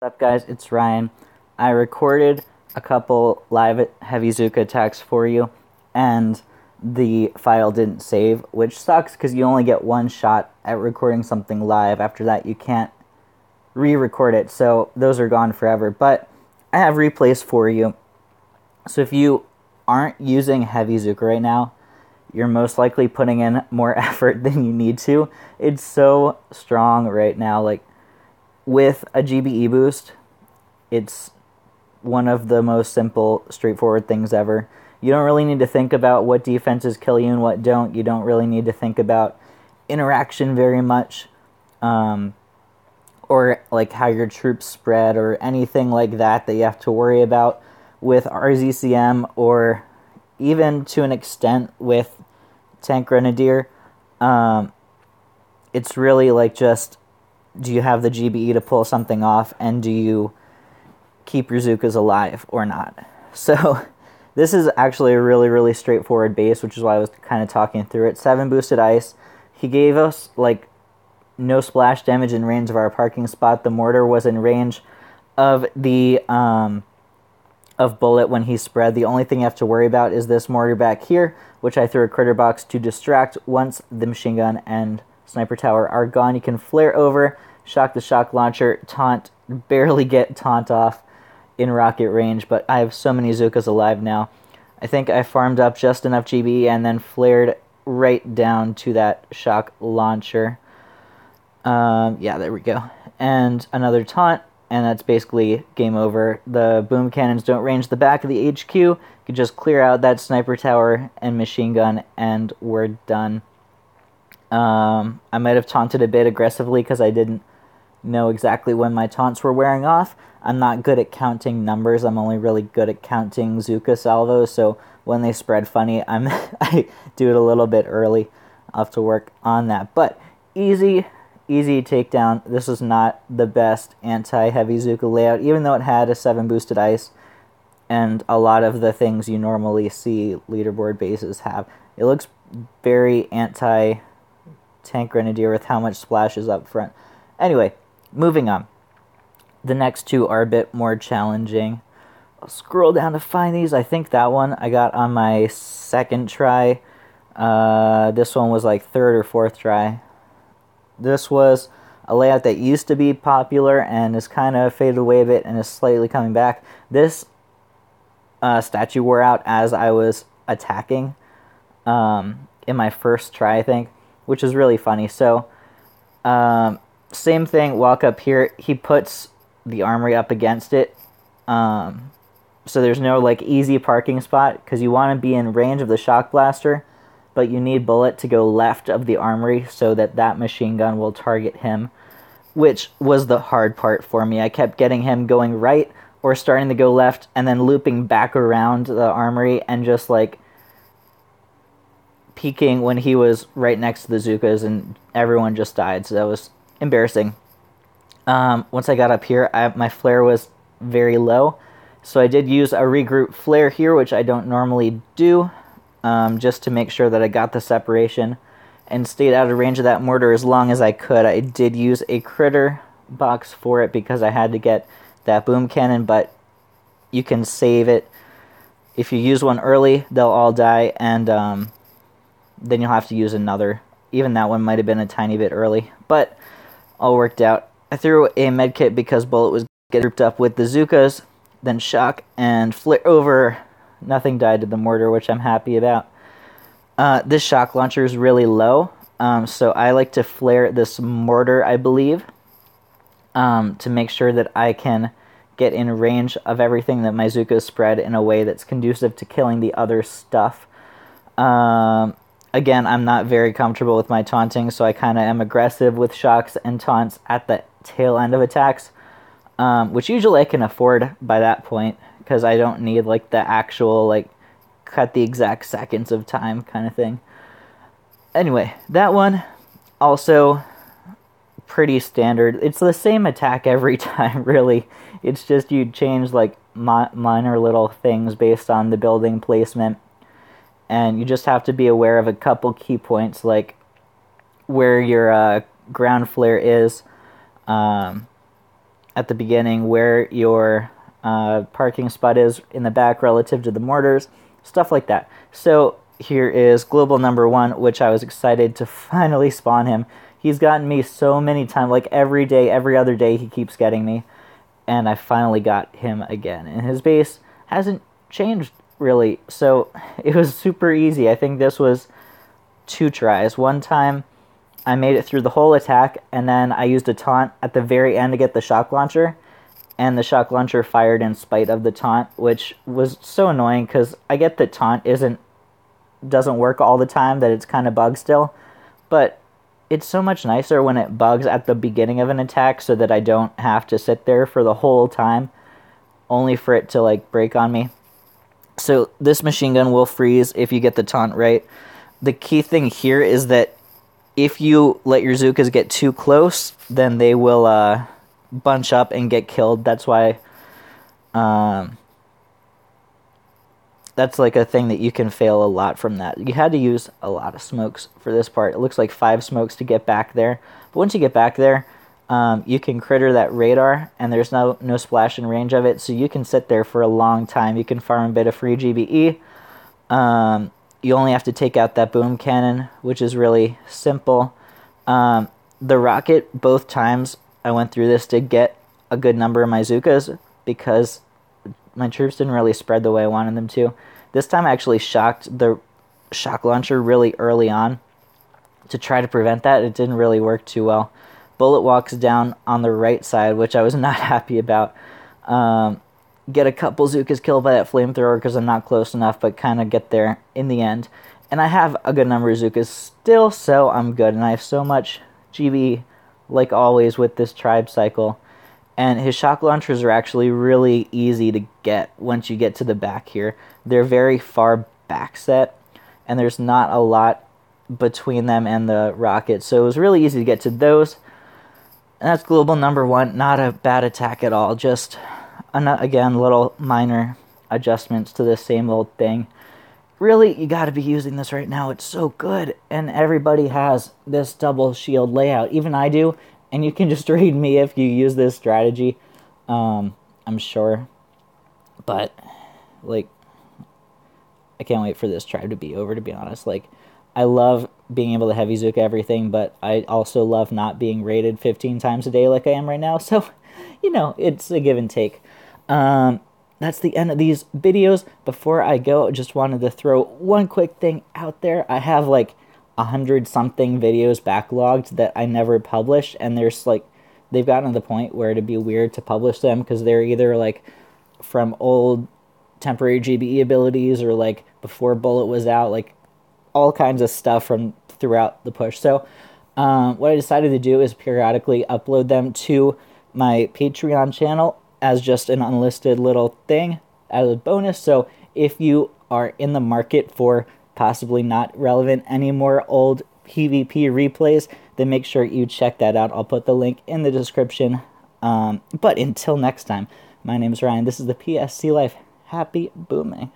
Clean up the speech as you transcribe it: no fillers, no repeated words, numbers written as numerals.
What's up, guys? It's Ryan. I recorded a couple live heavy Zuka attacks for you, and the file didn't save, which sucks because you only get one shot at recording something live. After that, you can't re-record it, so those are gone forever. But I have replays for you. So if you aren't using heavy Zuka right now, you're most likely putting in more effort than you need to. It's so strong right now. Like, with a GBE boost, it's one of the most simple, straightforward things ever. You don't really need to think about what defenses kill you and what don't. You don't really need to think about interaction very much, or like how your troops spread or anything like that you have to worry about with RZCM, or even to an extent with Tank Grenadier. It's really like just, do you have the GBE to pull something off, and do you keep your Zukas alive or not? So this is actually a really, really straightforward base, which is why I was kind of talking through it. 7 boosted ice. He gave us like no splash damage in range of our parking spot. The mortar was in range of the of bullet when he spread. The only thing you have to worry about is this mortar back here, which I threw a critter box to distract once the machine gun and sniper tower are gone. You can flare over, shock the shock launcher, taunt, barely get taunt off in rocket range, but I have so many Zukas alive now. I think I farmed up just enough GBE and then flared right down to that shock launcher. Yeah, there we go. And another taunt, and that's basically game over. The boom cannons don't range the back of the HQ. You can just clear out that sniper tower and machine gun, and we're done. I might have taunted a bit aggressively because I didn't know exactly when my taunts were wearing off. I'm not good at counting numbers. I'm only really good at counting Zuka salvos, so when they spread funny, I do it a little bit early. I'll have to work on that. But easy takedown. This is not the best anti-heavy Zuka layout, even though it had a 7 boosted ice and a lot of the things you normally see leaderboard bases have. It looks very anti-Tank Grenadier with how much splash is up front. Anyway, moving on. The next two are a bit more challenging. I'll scroll down to find these. I think that one I got on my second try. This one was like third or fourth try. This was a layout that used to be popular and is kind of faded away a bit and is slightly coming back. This statue wore out as I was attacking in my first try, I think, which is really funny. So, same thing, walk up here. He puts the armory up against it. So there's no like easy parking spot because you want to be in range of the shock blaster, but you need bullet to go left of the armory so that that machine gun will target him, which was the hard part for me. I kept getting him going right or starting to go left and then looping back around the armory and just like peeking when he was right next to the Zukas, and everyone just died, so that was embarrassing. Once I got up here, my flare was very low, so I did use a regroup flare here, which I don't normally do, just to make sure that I got the separation and stayed out of range of that mortar as long as I could. I did use a critter box for it because I had to get that boom cannon, but you can save it. If you use one early, they'll all die, and then you'll have to use another. Even that one might have been a tiny bit early, but all worked out. I threw a medkit because bullet was getting grouped up with the Zukas, then shock and flare over. Nothing died to the mortar, which I'm happy about. This shock launcher is really low, so I like to flare this mortar, I believe, to make sure that I can get in range of everything that my Zukas spread in a way that's conducive to killing the other stuff. Again, I'm not very comfortable with my taunting, so I kind of am aggressive with shocks and taunts at the tail end of attacks, which usually I can afford by that point, because I don't need like the actual like cut the exact seconds of time kind of thing. Anyway, that one also pretty standard. It's the same attack every time, really. It's just you change like minor little things based on the building placement. And you just have to be aware of a couple key points, like where your ground flare is, at the beginning where your parking spot is in the back relative to the mortars, stuff like that. So here is global number 1, which I was excited to finally spawn him. He's gotten me so many times, like every day, every other day he keeps getting me, and I finally got him again. And his base hasn't changed really, so it was super easy. I think this was 2 tries. One time I made it through the whole attack, and then I used a taunt at the very end to get the shock launcher, and the shock launcher fired in spite of the taunt, which was so annoying because I get that taunt doesn't work all the time, that it's kind of bugged still, but it's so much nicer when it bugs at the beginning of an attack so that I don't have to sit there for the whole time only for it to like break on me. So this machine gun will freeze if you get the taunt right. The key thing here is that if you let your Zookas get too close, then they will bunch up and get killed. That's why that's like a thing that you can fail a lot from that. You had to use a lot of smokes for this part. It looks like 5 smokes to get back there. But once you get back there, you can critter that radar, and there's no splash in range of it, so you can sit there for a long time. You can farm a bit of free GBE. You only have to take out that boom cannon, which is really simple. The rocket, both times I went through this, did get a good number of my Zookas because my troops didn't really spread the way I wanted them to. This time I actually shocked the shock launcher really early on to try to prevent that. It didn't really work too well. Bullet walks down on the right side, which I was not happy about. Get a couple Zookas killed by that flamethrower because I'm not close enough, but kind of get there in the end. And I have a good number of Zookas still, so I'm good. And I have so much GB, like always, with this tribe cycle. And his shock launchers are actually really easy to get once you get to the back here. They're very far back set, and there's not a lot between them and the rocket. So it was really easy to get to those. And that's global number 1. Not a bad attack at all. Just, again, little minor adjustments to the same old thing. Really, you got to be using this right now. It's so good. And everybody has this double shield layout. Even I do. And you can just read me if you use this strategy, I'm sure. But, like, I can't wait for this tribe to be over, to be honest. Like, I love being able to heavy Zooka everything, but I also love not being rated 15 times a day like I am right now. So, you know, it's a give and take. That's the end of these videos. Before I go, I just wanted to throw one quick thing out there. I have, like, 100-something videos backlogged that I never published, and there's like, they've gotten to the point where it'd be weird to publish them because they're either like from old temporary GBE abilities or like before Bullet was out, like all kinds of stuff from throughout the push. So what I decided to do is periodically upload them to my Patreon channel as just an unlisted little thing as a bonus. So if you are in the market for possibly not relevant anymore old PvP replays, then make sure you check that out. I'll put the link in the description. But until next time, my name is Ryan. This is the PSC Life. Happy booming.